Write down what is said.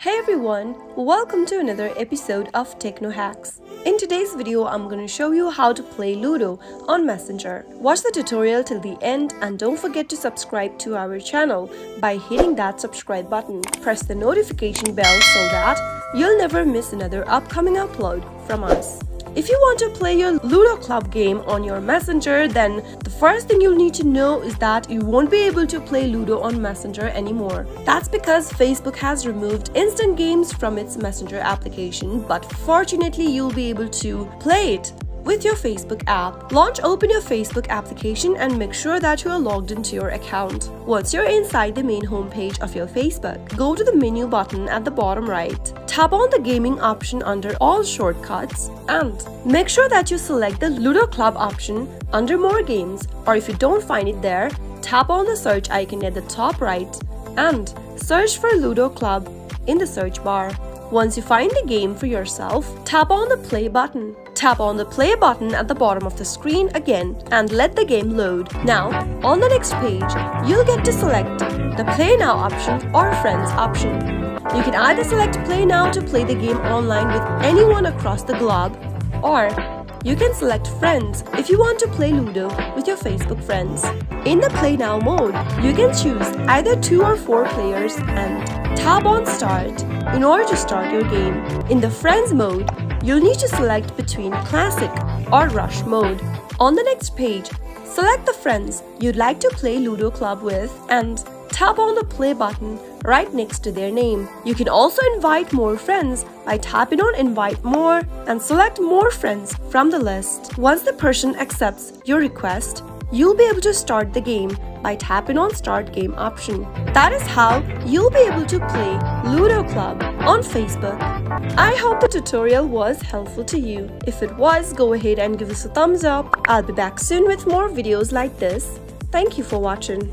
Hey everyone, welcome to another episode of Techno Hacks. In today's video, I'm going to show you how to play Ludo on Messenger. Watch the tutorial till the end and don't forget to subscribe to our channel by hitting that subscribe button. Press the notification bell so that you'll never miss another upcoming upload from us. If you want to play your Ludo Club game on your Messenger, then the first thing you'll need to know is that you won't be able to play Ludo on Messenger anymore. That's because Facebook has removed instant games from its Messenger application, but fortunately you'll be able to play it with your Facebook app. Open your Facebook application and make sure that you are logged into your account. Once you're inside the main homepage of your Facebook, go to the menu button at the bottom right. Tap on the gaming option under all shortcuts and make sure that you select the Ludo Club option under more games, or if you don't find it there, tap on the search icon at the top right and search for Ludo Club in the search bar. Once you find the game for yourself, tap on the play button. Tap on the play button at the bottom of the screen again and let the game load. Now, on the next page, you'll get to select the Play Now option or Friends option. You can either select Play Now to play the game online with anyone across the globe, or you can select Friends if you want to play Ludo with your Facebook friends. In the Play Now mode, you can choose either 2 or 4 players and tap on Start in order to start your game. In the Friends mode, you'll need to select between Classic or Rush mode. On the next page, select the friends you'd like to play Ludo Club with and tap on the play button right next to their name. You can also invite more friends by tapping on Invite More and select More Friends from the list. Once the person accepts your request, you'll be able to start the game by tapping on Start Game option. That is how you'll be able to play Ludo Club on Facebook. I hope the tutorial was helpful to you. If it was, go ahead and give us a thumbs up. I'll be back soon with more videos like this. Thank you for watching.